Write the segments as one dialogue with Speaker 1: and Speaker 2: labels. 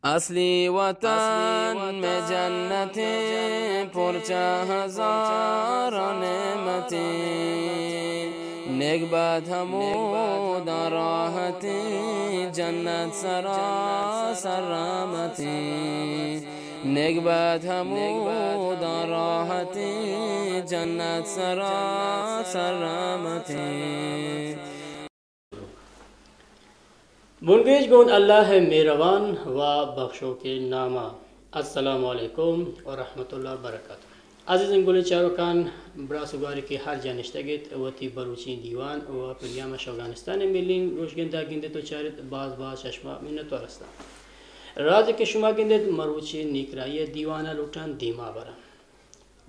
Speaker 1: اصلی وطن میں جنت پرچہ ہزار نعمت نیک بد حمود راحت جنت سراسر رحمت نیک بد حمود راحت جنت سراسر رحمت
Speaker 2: منگیج گون اللہ مہربان و بخشو کے نامہ السلام علیکم و رحمۃ اللہ وبرکاتہ عزیز گل چاروکان برا سگاری کے ہر جانشتگیت وتی بلوچی دیوان و پریام افغانستان ملین روش گندا گندے تو چارت باز چشمہ منت ورستا راز کے شما گندت مروچی نیکرائی دیوانہ لوٹان دیما برا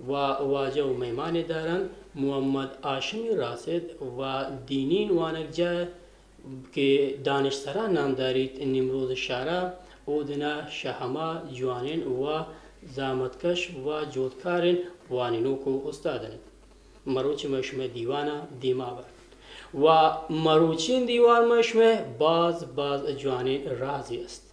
Speaker 2: و واجہ و مہمان داران محمد آشمی راسد و دینین وانک جائے کہ دانش سرا نامداریت نمروز شارع اودنا شہما جوانین و زامتکش و جودکارن وانینو کو استادن مروچ مشم دیوانہ دیمابر و مروچین دیوان مشم باز جوانین رازی است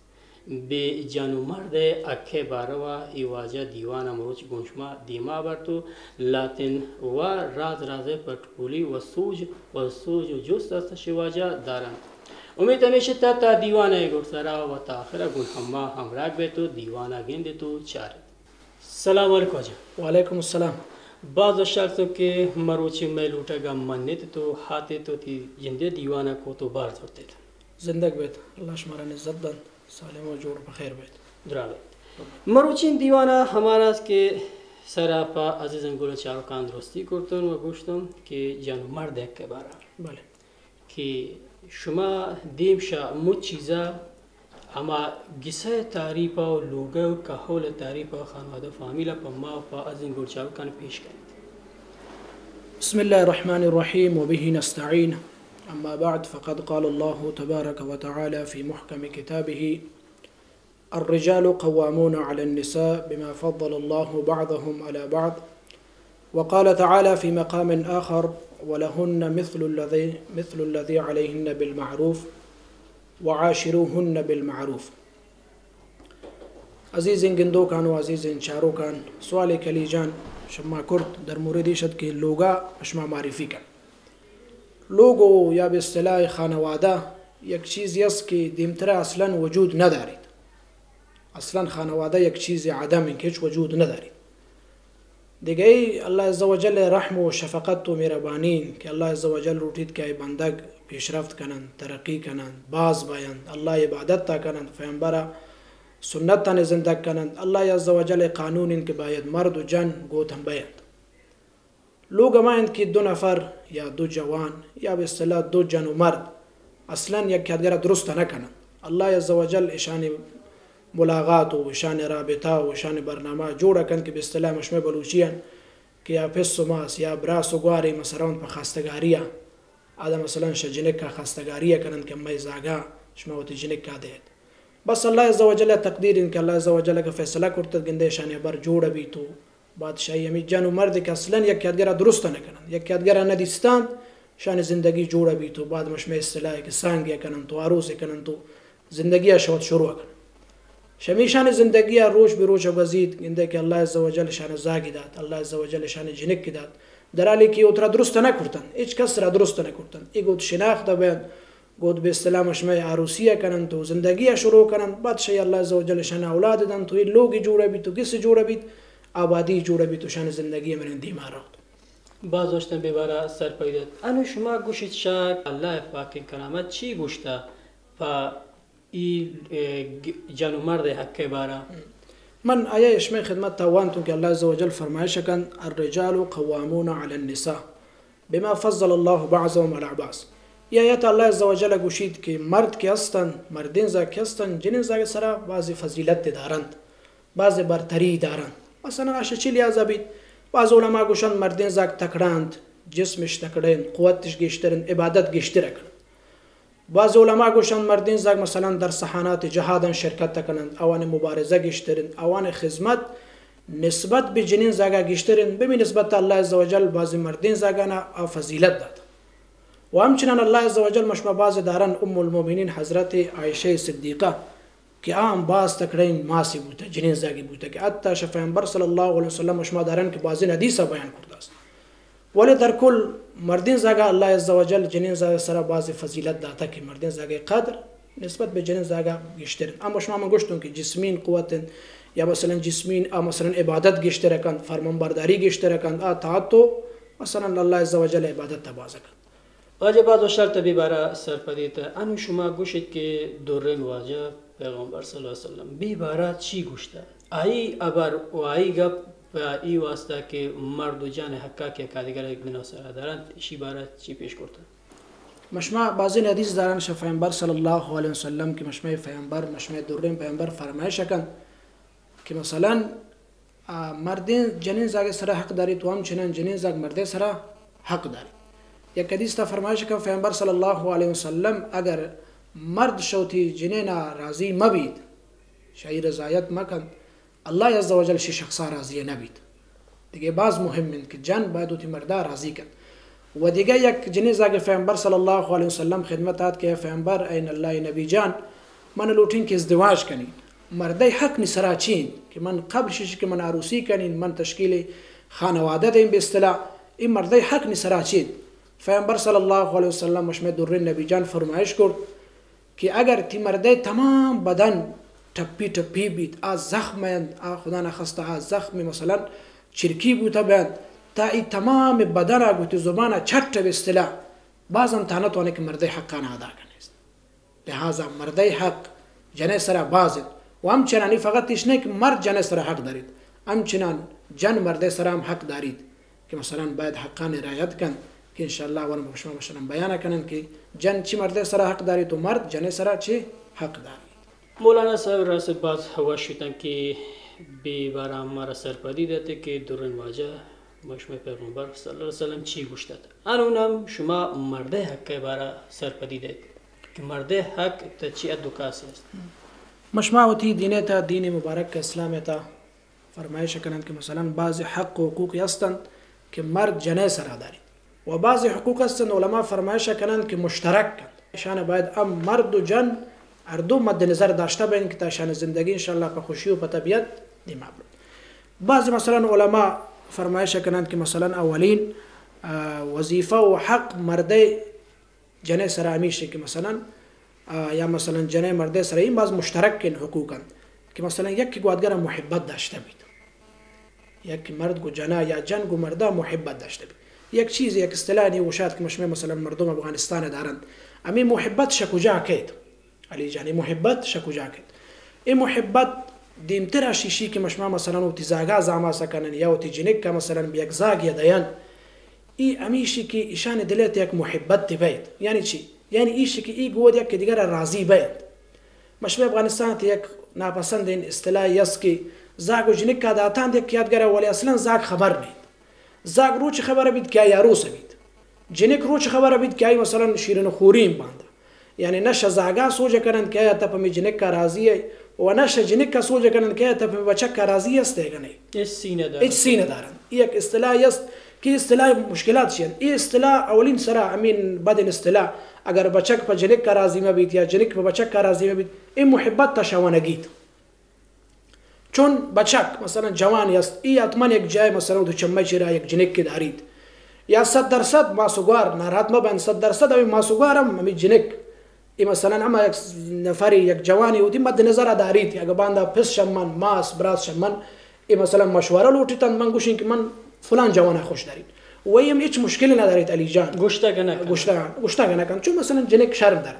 Speaker 2: بے جانو مرد اکھے باروا ایواجہ دیوانہ مروچ گنشما دیمابر تو لاتن و راز پٹکولی و سوج جست است شواجہ دارن امید ہمیشہ تا دیوانہ گرسرا و تاخرہ گن ہما ہمراک بے تو دیوانہ گند تو چار السلام علیکم جا
Speaker 3: وعلیکم السلام
Speaker 2: بعض شخصوں کے مروچی میں لوٹا گا منت تو ہاتے تو تی جندے دیوانہ کو تو بار ہوتے تھے
Speaker 3: زندگ بیت اللہ شمارا عزت دن سالم و جوڑ بخیر بیت
Speaker 2: درابت مروچین دیوانہ ہمارا کے سراپا عزیز انگول چارو کان درستی کرتن و گوشتم کہ جانو مرد ایک کے بارا
Speaker 3: بله
Speaker 2: کہ شما دیم شا مت چیزا اما گسه تعریفا و لوگه و کهول تعریفا خانواده فامیلا پا ما و پا عزیز انگول چارو کان پیش کرد
Speaker 3: بسم الله الرحمن الرحيم وبه نستعين أما بعد فقد قال الله تبارك وتعالى في محكم كتابه الرجال قوامون على النساء بما فضل الله بعضهم على بعض وقال تعالى في مقام آخر ولهن مثل الذي عليهن بالمعروف وعاشروهن بالمعروف عزیز گندو کان و عزیز چارو کان سوال کلی جان شما کرد در مورد شد که لوگا شما معرفی کن لوگو یا به اصطلاح خانواده یک چیزی است که دیمتره اصلا وجود ندارید اصلا خانواده یک چیز عدم این که هیچ وجود ندارید دیگه ای الله عزوجل رحم و شفقت و مهربانی که الله عزوجل روتید که بندگ پیشرفت کنند ترقی کنند باز بایند الله عبادت تا کنند پیامبر سنت تا زنده کنند الله عزوجل قانون که باید مرد و جن گوت هم بیند لوگ مایند که دو نفر یا دو جوان یا به اصطلاح دو جن و مرد اصلا یک کدگر درست نکنند الله عزوجل اشان ملاقات و اشان رابطه و اشان برنامه جوړه کن که به اصطلاح مشمه بلوچیان که یا پس و ماس یا براس و گواری مثلا په خستگاریه آدم مثلا شجنک کا خستگاریه کنند که مای زاگا شما وتی جنک کا دید بس الله عزوجل تقدیر ان که الله عزوجل کا فیصله کرد گنده اشان بر جوړه بی تو بادشاہی همی جن و مرد که اصلا یک کدگر درست نکنند یک کدگر ندیستند شان زندگی جوړه بی تو بعد مشمه اصطلاح که سانگ کنند تو عروس کنند تو زندگی شوت شروع کنند شمیشان زندگی روش به روش گزید گنده که الله عزوجل شان زاگی داد الله عزوجل شان جنک داد در حالی که اوترا درست نکردن هیچ کس را درست نکردن ای گفت شناخت بیان گفت به اصطلاح مشمه عروسیه کنند تو زندگی شروع کنند بعد شی الله عزوجل شان اولاد دادن تو لوگی جوړه بی تو کس جوړه بی آبادی جوړه بی تو شان زندگی من دیمار
Speaker 2: باز داشتن بباره سر پیداد انو شما گوشید شاک الله پاک کرامت چی گوشتا پا ای جن و مرد حق بارا
Speaker 3: من آیه اشمه خدمت تاوانتون که الله عزوجل فرمایش کن الرجال قوامون على النساء بما فضل الله بعضهم على بعض یا آیت الله عزوجل گوشید که مرد که هستن مردین زا که هستن جنین زا سرا بعضی فضیلت دارند بعضی برتری دارند مثلا عشه چی لیازه بید بعض علما گوشن مردین زا تکرند جسمش تکرند قوتش گشترن عبادت گشتره کن بعض علما گوشن مردین زاگ مثلا در صحانات جهادن شرکت کنند اوان مبارزه گشترن اوان خدمت نسبت به جنین زاگا گشترن به نسبت الله عزوجل بعض مردین زاگانا فضیلت داد و همچنان الله عزوجل مشما بعض دارن ام المؤمنین حضرت عایشه صدیقه که آم باز تکرین ماسی بوده جنین زاگی بوده که حتی پیامبر صلی الله علیه وسلم مشما دارن که بعضی حدیث بیان کرده است ولی در کل مردین زاگا الله عزوجل جنین زاگ سره بعضی فضیلت داده که مردین زاگی قدر نسبت به جنین زاگا بیشتر اما شما من گفتم که جسمین قوت یا مثلا جسمین مثلا عبادت گشتر کن فرمانبرداری گشتر کن اطاعت مثلا الله عزوجل عبادت تبازه کن
Speaker 2: واجب بعد شرط بیباره سرپدیت انو شما گوشید که دورن واجب پیغمبر صلی الله علیه وسلم بیباره چی گوشته ای ابر و ای گپ و ای واسطه که مرد و جان حقا که کارگر یک مناسبه دارند ایشی باره چی پیش کرده
Speaker 3: مشما بعضی حدیث دارن پیامبر صلی الله علیه وسلم که مشما پیامبر مشما دورن پیامبر فرمایش کن که مثلا مردین جنین زاگ سره حق داری تو هم چنان جنین زاگ مرد سره حق داری یک حدیث تا فرمایش کن پیامبر صلی الله علیه وسلم اگر مرد شوتی جنین راضی مبید شای رضایت مکن الله عزوجل شی شخصا راضی نبید دیگه باز مهمه که جن باید تی مردا راضی کن و دیگه یک جنین زاگ پیامبر صلی الله علیه وسلم خدمت داد که پیامبر این الله نبی جان من لوتین که ازدواج کنی مردای حق نسراچین که من قبل شش که من عروسی کنین من تشکیل خانواده دیم به اصطلاح این مردای حق نسراچین پیامبر صلی الله علیه وسلم مشمه در نبی جان فرمایش کرد که اگر تی مردای تمام بدن ټپی بید از زخم خدا نخواسته از زخم مثلا چرکی بوده بند تا ای تمام بدن اگوتی زبان چٹ به اصطلاح بازم تانتونه که مردای حقانه ادا کنیست لحاظا مردای حق جنه سره بازد و همچنانی فقط ایش نه که مرد جن سره حق دارید همچنان جن مرد سره هم حق دارید که مثلا باید حقانه رعایت کن که انشالله ولم بشما مثلا بیان کنن که جن چی مرد سره حق دارید و مرد جن سره چی حق دارید
Speaker 2: مولانا صاحب راست باز هوا شدن که بی برام مرا سرپدی داده که درن واجه مشمه پیغمبر صلی الله علیه وسلم چی گوشتد انونم شما مرد حق برا سرپدی داد که مرد حق تا چی ادوکاسی است
Speaker 3: مشماوتی دینه تا دین مبارک اسلام تا فرمایش کنند که مثلا بعض حق و حقوقی هستند که مرد جنه سره دارید و بعض حقوق هستند علما فرمایش کنند که مشترک کند شان باید مرد و جن هر دو مد نظر داشته باشند که تا شان زندگی انشالله په خوشی و په طبیعت دی معلوم بعض مثلا علما فرمایش کنند که مثلا اولین وظیفه و حق مرد جنه سره میشه که مثلا یا مثلا جنه مرد سره این باز مشترک حقوقا که مثلا یک گوادگر محبت داشته بید یک مرد گو جنه یا جن گو مرد محبت داشته بید یک چیز یک اصطلاح نیوشاد که مشمه مثلا مردم افغانستان دارند امی محبت شکوجا کید علی جانی محبت شکوجا کید این محبت دیمتر شیشی که مشمه مثلا و تیزاگا زاما سکنن یا و تیجنک که مثلا بیک زاگ یدیان ای امیشی که ایشان دلیت یک محبت دی بید یعنی چی؟ یعنی ایشی که ای گود یک دیگر راضی بید مشمه افغانستان تی یک ناپسند این اصطلاح یست که زاگ و جنک که داتان دیک یادگره ولی اصلا زاگ خبر نید زاگ رو چه خبر بید که یاروس بید جنک رو چه خبر بید که مثلا شیرین خوریم بانده یعنی نشه زاگا سوچه کنند که تا پمی جنک که راضیه و نشه جنک که سوچه کنند که تا پمی بچک که راضی است دیگه نه ایچ سینه دارن یک اصطلاح است که اصطلاح مشکلات شین این اصطلاح اولین سره امین بدن اصطلاح اگر بچک په جنک که راضی مبید یا جنک په بچک که راضی مبید این محبت تشوانگید چون بچک مثلا جوانی است ای حتما یک جای مثلا تو چمه چیرا یک جنک که دارید یا 100% ماسوگار ناراحت مبند 100% امی ماسوگارم امی جنک ای مثلا اما یک نفری یک جوانی و دی مد نظر دارید اگه باندا پس شمن ماس براس شمن ای مثلا مشوره لوٹیتن من گوشین که من فلان جوانه خوش دارید و ایم هیچ مشکلی ندارید علی جان گوشتاگه نکن چون مثلا جنک شرم داره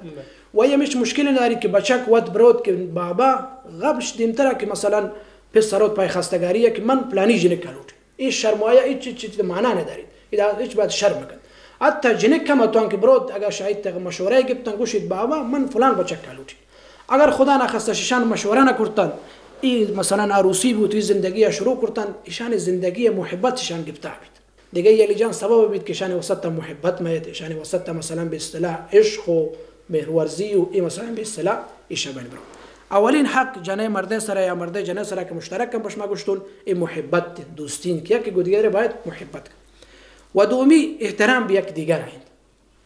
Speaker 3: و ایم هیچ مشکلی ندارید که بچک ود برود که بابا قبلش دیمتره که مثلا پسرات پای خستگاریه که من پلانی جنک کلوٹ این شرمایه هیچ معنا ندارید هیچ باید شرم کن حتی جنک کم اتوان که برود اگر شاید مشوره گفتن گوشید بابا من فلان بچک کلوٹ اگر خدا نخواسته شان مشوره نکردن این مثلا عروسی بود زندگی شروع کردن ایشان زندگی محبتشان گفته بید دیگه یلی جان سبب بید که شان وسط محبت میاد شان وسط مثلا به اصطلاح عشق و مهرورزی و این مثلا به اصطلاح ایش بین برو اولین حق جنه مرد سره یا مرد جنه سره که مشترک باش ما گشتون این محبت دوستین که دیگه باید محبت و دومی احترام به یک دیگر هست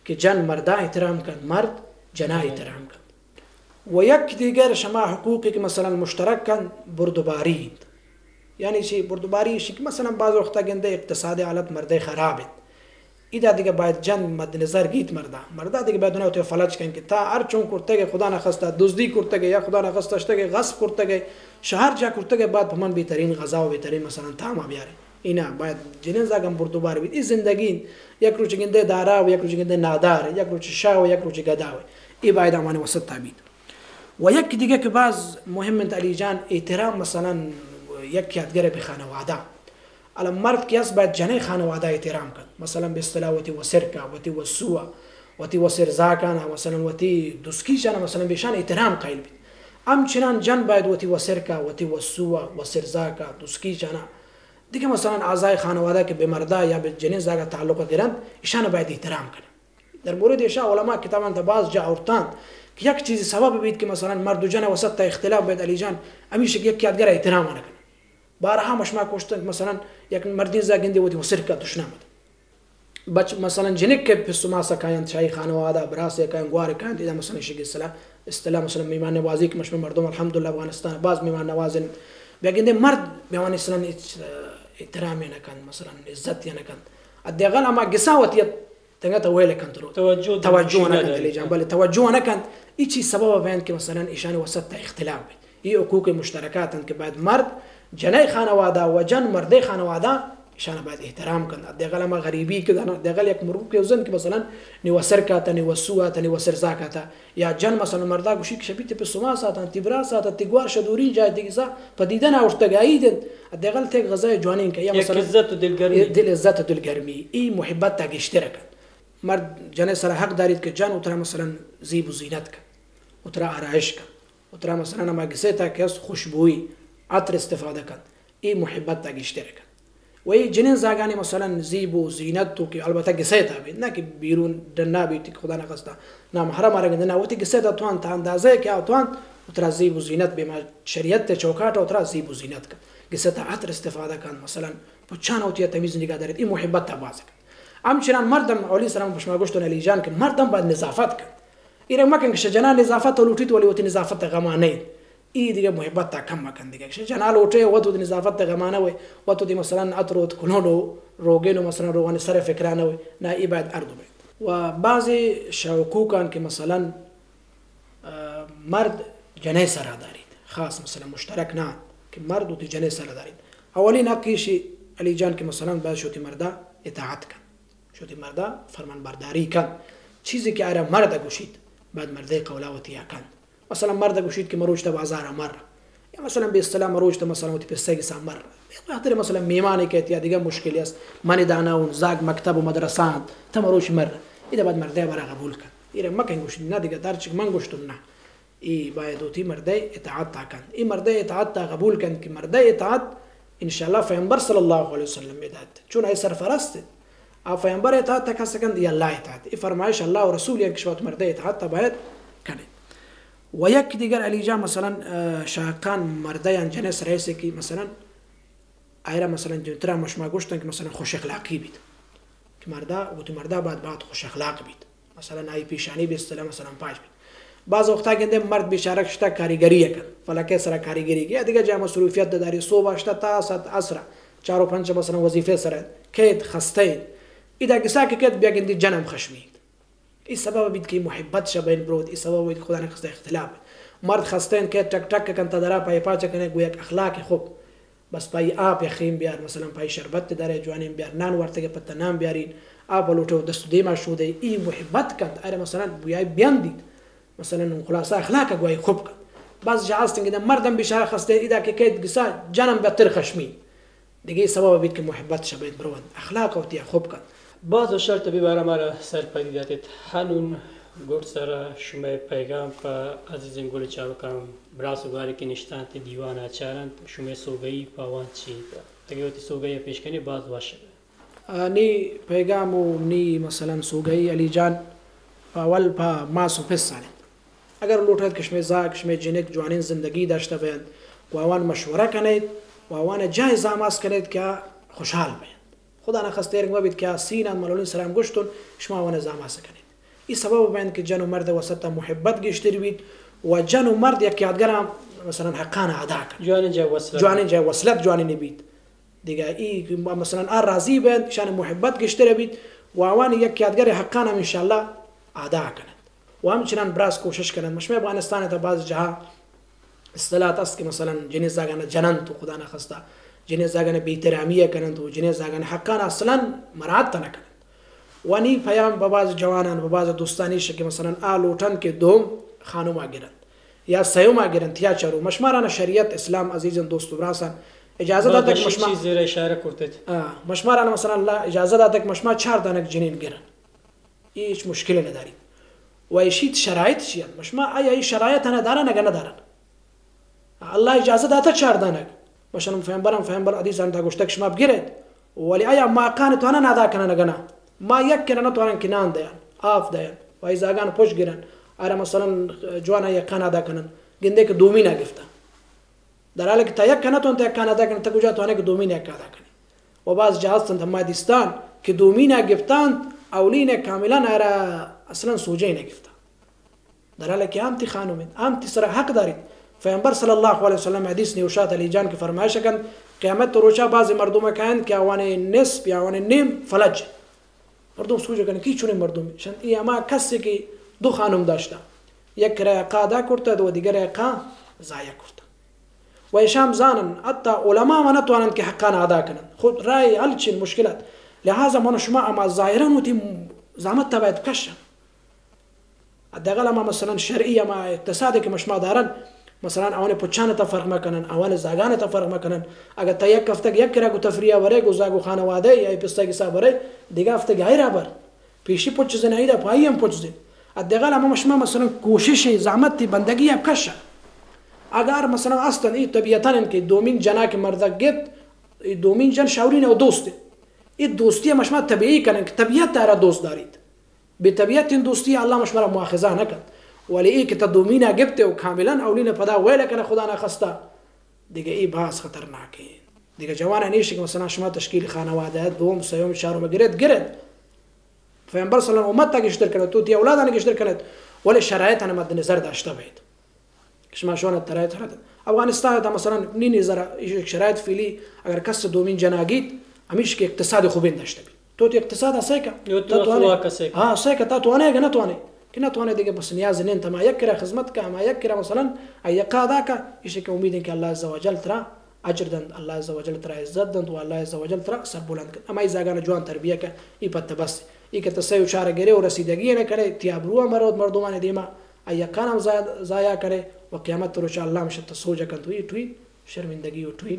Speaker 3: که جن مرد احترام کن مرد جنه احترام کن و یک دیگر شما حقوقی که مثلا مشترک کن بردباری، یعنی چی بردباری؟ که مثلا بعض وقتا گنده اقتصادی حالت مرده خرابه، ایدا دیگه باید جن مد نظر گیت مرده دیگه باید اونها تو فلج کن که تا هر چون کرتگه خدا نخواسته دزدی کرتگه یا خدا نخواسته اشتگه غصب کرتگه شهر جا کرتگه بعد من بهترین غذا و بهترین مثلا طعم بیاره. اینا باید جنین زاگم بردباری بید. این زندگی یک روز گنده دارا و یک روز گنده نادار، یک روز شاه و یک روز گداوه، این باید امان وسط تابید. و یک دیگه که باز مهم علی جان احترام مثلا یک یادگار به خانواده. الان مرد که است باید جنای خانواده احترام کن، مثلا به اصطلاح وتی وسرکا وتی وسوا وتی وسرزاکانا مثلا وتی دوسکیشانا مثلا بهشان احترام قائل بید. همچنان جن باید وتی وسرکا وتی وسوا وسرزاکا دوسکیشانا دیگه مثلا اعضای خانواده که به مردا یا به جنین زاگا تعلق دارند ایشان باید احترام کنند. در مورد ایشان علما کتابان تا باز جا اورتند که یک چیزی سبب بید که مثلا مرد و جن وسط تا اختلاف باید علی جان همیشه یک یادگار احترام کنه. بارها مش ما کوشتن مثلا یک مردین زاگنده ودی وسرکا دشنامد بچ مثلا جنک که پسما سکایان شای خانواده براس کان گوار کان دیگه مثلا شگی اصطلاح مثلا میمان نوازی که مش مردم الحمدلله افغانستان باز میمان نوازن بگنده مرد میمان مثلا احترام نه کان مثلا عزت نه کان ادغال اما قساوت تنگت ویل کان توجه نه کان جان بل توجه نه کان ایچی سبب بیان که مثلا ایشان وسط اختلاف ای حقوق مشترکات که بعد مرد جنای خانواده و جن مرد خانواده ایشان باید احترام کنند. دقیقاً ما غریبی که دقیقاً یک مرد که زن که مثلا نیوسر کاته نیوسوا ته نیوسر زاکاته یا جن مثلا مردا گوشی که شبیه به سوما ساتن تبرا ساتن تگوار شدوری جای دیگه پدیدن اورتگایید دقیقاً تک غذای جوانین که یا مثلا
Speaker 2: عزت و دلگرمی
Speaker 3: دل عزت و دلگرمی ای محبت تا اشتراک مرد جن سره حق دارید که جن اتر مثلا زیب و زینت کن اتر آرایش کن اتر مثلا ما گسه تا که خوشبویی عطر استفاده کن این محبت تا اشتراک و این جنین زاگانی مثلا زیب و زینت تو که البته گسه تا بید نه که بیرون دنا بیتی که خدا نخواسته نه محرم آرگنده نه وقتی گسه تا توان تا اندازه که توان اتر زیب و زینت به ما شریعت چوکات اتر زیب و زینت کن گسه تا عطر استفاده کن مثلا پچان اوتی تمیز نگاه دارید این محبت تا باز کن. همچنان مردم علی سلام پشما گوشتون علی جان که مردم باید نظافت کن ایره مکن که شجنا نظافت لوټیت ولی وتی نظافت غمانه ای دیگه محبت تا کم مکن دیگه شجنا لوټه وته د نظافت غمانه وي وته د مثلا اتروت کلونو روګینو مثلا روغان سره فکرانه وي نه ای باید اردو بید. و بعضی شوکوکان که مثلا مرد جنای سره دارید خاص مثلا مشترک نه که مرد و جنای سره دارید اولین حقیشی علی جان که مثلا باید شوتی مردا اطاعت کن شوتی مردا فرمان برداری کن چیزی که اره مرد گوشید بعد مرده قولاوتی کن مثلا مرد گوشید که مروج تا بازار مر یا مثلا به اصطلاح مروج تا مثلا تی پسگی سام مر خاطر مثلا میمانی که یا دیگه مشکلی است من دانا اون زاگ مکتب و مدرسان تا مروج مر ایده بعد مرده برا قبول کن ایره مکن گوشید نه دیگه درچ من گوشتم نه ای باید اوتی مرده اطاعت کن ای مرده اطاعت قبول کن که مرده اطاعت ان شاء الله پیامبر صلی الله علیه و سلم میداد چون ای سرفرست پیامبر اطاعت کسکند یا الله اطاعت ای فرمایش الله و رسول یک شوات مرده اطاعت باید کنه. و یک دیگر علی جان مثلا شاقان مردیان جنس رئیسی که مثلا ایره مثلا جنترا مش ما گوشتن که مثلا خوش اخلاقی بید که مردا بعد خوش اخلاق بید مثلا ای پیشانی به اصطلاح مثلا پاش بید بعض وقتا گنده مرد بیچاره شتا کاریگری کن فلکه سره کاریگری یا دیگه جا مصروفیت داری صبح اشتا تا ساعت عصر 4 و 5 مثلا وظیفه سره کید خسته ایدا گسا که کید بیا گندی جنم خشمید این سبب بید که محبت شبین برود این سبب بید خدا نخسته اختلاف مرد خستین که تک تک کن تدرا پای پاچه کنه گویا اخلاق خوب بس پای آب یخیم بیار مثلا پای شربت داره جوانیم بیار نان ورته پته نان بیارین آب لوټو دست دیما شوده این محبت کند اره مثلا بویای بیان دید مثلا خلاصه اخلاق گویا خوب کند بعض جاستن که مردم بیچاره خسته ایدا که کید گسا جنم بهتر خشمی دیگه سبب بید که محبت شبین برود اخلاق اوتی خوب کند.
Speaker 2: باز شرط بیباره مرا سر پدیداتت هنون گرد سر شما پیغام که عزیزین گل چاوکم براسو گاری که نشتانت دیوان اچارند شما سوگایی پاوان چی اگه وقتی سوگایی پیش کنی باز واشه
Speaker 3: نی پیغامو نی مثلا سوگایی علی جان اول پا ماسو پس سالید اگر لوٹت کشمه زاگ کشمه جنک جوانین زندگی داشته بیند و آوان مشوره کنید و آوان جایز آماز کنید که خوشحال بیند خدا نخواسته ارگ بید که سینان ملولین سلام گشتون شما آوان زاماز کنید این سبب بیند که جن و مرد وسط محبت گشتری بید و جن و مرد یک یادگار مثلا حقان ادا کن جوانی جای وصلت جوانی نبید دیگه ای مثلا راضی بند شان محبت گشتره بید و اوانی یک یادگار حقان ان شاء الله ادا کنند و همچنان براس کوشش کنند مش افغانستان تا بعض جاها اصطلاحات است که مثلا جنیز زاگان جنن تو خدا نخواسته جنیز زاگان بی‌احترامیه کنند و جنیز زاگان حقان اصلا مراعات نکنند وانی پیام به بعض جوانان به بعض دوستانیش که مثلا آلوتن که دوم خانم آگیرند یا سیوم آگیرند یا چرو مشماران شریعت اسلام عزیزان دوست و براسان اجازه داده که مشما
Speaker 2: چیزی را اشاره کرده
Speaker 3: مشماران مثلا الله اجازه داده که مشما 4 دانه جنین گیرن هیچ مشکلی نداری و ایشید شرایط چیه مشما آیا این شرایط ندارن یا ندارن الله اجازه داده 4 دانه مثلا پیامبر حدیث انت گوشته شما بگیرید ولی آیا ما کان تو انا ندا کنه نگنا ما یک کنه تو ان کنان دیان آف دیان و ایزا گان پوش گیرن اره مثلا جوانا یک کان ادا کنن گنده که دومینا گفته در حالی که تا یک کنه تو انت یک کان ادا کنه تا کجا تو که دومینا یک ادا کنی و بعض جهازن مادستان که دومینا گفتند اولین کاملا اره اصلا سوجه نگفته در حالی که امتی خانومید امتی سر حق دارید پیامبر صلی الله علیه و سلم حدیث نیوشات علی جان که فرمایش کند قیامت روزا بعضی مردم کند که اوان نصف یا اوان نیم فلج مردم سوجه کنند کی چونه مردم شن ای اما کسی که دو خانم داشته یک رقا ادا کرده و دیگر رقا ضایع کرده و ایشام زانن حتی علما ما نتوانند که حقان ادا کنند خود رای حل چین مشکلات لهذا من شما اما ظاهرا و تی زحمت تبعید کشن حداقل اما مثلا شرعی اما اقتصادی که مشما دارن مثلا اوان پوچان تا فرق میکنن اوان زاگان تا فرق میکنن اگر تا یک هفته یک کرا تفریح وره گزاگو خانواده یا پسته کی صبره دیگه هفته غیر بر پیشی پوچ زنه دا پایم پوچ زن حداقل اما مشما مثلا کوشش زحمت بندگی اب کشن اگر مثلا اصلا این طبیعتا که دومین جنا که مرد گت دومین جن شاورین و دوسته این دوستی مشما طبیعی کنن که طبیعت داره دوست دارید به طبیعت این دوستی الله مشما مؤاخذه نکرد ولی ای که تا دومینا گفته و کاملا اولین پدا ویل کنه خدا نخواسته دیگه ای باز خطرناکه دیگه جوان نیست که مثلا شما تشکیل خانواده دوم سوم چهارم گرید پیامبر صلی الله علیه و آله گشتر کنه تو تی اولادان گشتر کنه ولی شرایط انا مد نظر داشته باید شما شلون الترايت افغانستان تا مثلا نینی زرا شرایط فعلی اگر کس دومین جناگید همیشه که اقتصاد خوبی داشته بید تو تی اقتصاد اسیکا تو اسیکا تو انا نه تو انا كنا تواني دقيقة بس نياز إن أنت ما يكره خدمتك ما يكره مثلا أي قادك إيش كأميدين كالله عز وجل ترى أجر دند الله عز وجل ترى عزت دند والله عز وجل ترى سربولند أما إذا كان جوان تربية ك يبت بس يكتسيو شارع غيره ورسيدگي نه كره تيابروا مردمان ديما أي كان زايا كره وقيامت روش الله مش تسوجا كان توي شرمندگي وتوي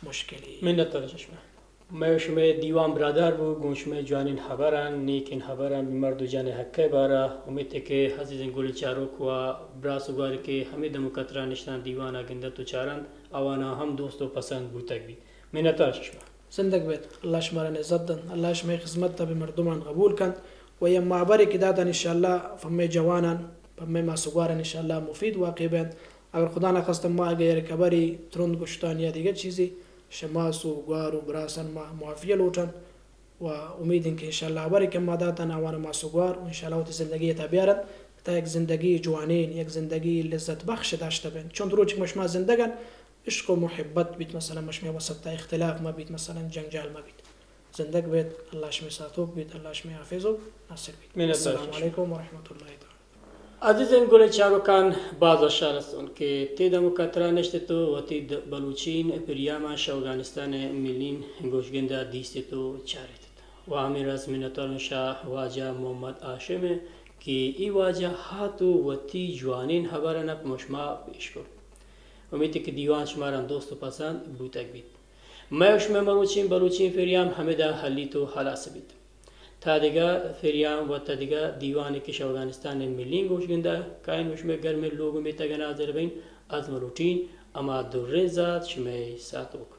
Speaker 3: مشكلة
Speaker 2: من نترجمه ما شما دیوان برادر بو گوشما جوانین خبرن نیکین خبرن مرد و جان حقه بارا امید که عزیزین گل چاروک و براسوگاری که همه دموکراترا نشان دیوان اگنده تو چارند اوانا هم دوست و پسند بوتک بی منتاش شما
Speaker 3: زندگ بید الله شمارن عزت دن الله شما خدمت تا به مردمان قبول کند و یم معبری که دادن ان شاء الله فمی جوانان فمی ماسوگارن ان شاء الله مفید واقع بند اگر خدا نخواست ما اگر کبری ترند گشتان یا دیگه چیزی شماس و گوار و براسن معافیه لوٹن و امیدین که انشاءالله باری که ماداتن آوان ماسوگوار و انشاءالله وقت زندگی تا بیارن تا یک زندگی جوانین یک زندگی لذت بخش داشته بین چون روچ که مشما زندگان عشق و محبت بیت مثلا مشما وسط تا اختلاف ما بیت مثلا جنجال ما بیت زندگ بیت الله شمی ساتوب بیت الله شمی حافظ و ناصر بیت السلام علیکم و رحمت الله تعالی
Speaker 2: عزیزان گل چاروکان باز اشارستون که تی دموکراترا نشته تو و تی بلوچین پریاما افغانستان ملین گوشگنده دیسته تو چارت و امیر از منتال شاه واجه محمد هاشم که ای واجه هاتو و تی جوانین خبرنک مشما پیش کرد امید که دیوان شماران دوست و پسند بوتک بید ما بلوچین پریام همه دا حلی تو خلاص بید تا دیگه فریام و تا دیگه دیوانی که افغانستان ملی گوشگنده کاین وشمه گرم لوگو میتگن آذربین از مروتین اما در رزاد شمی ساتوک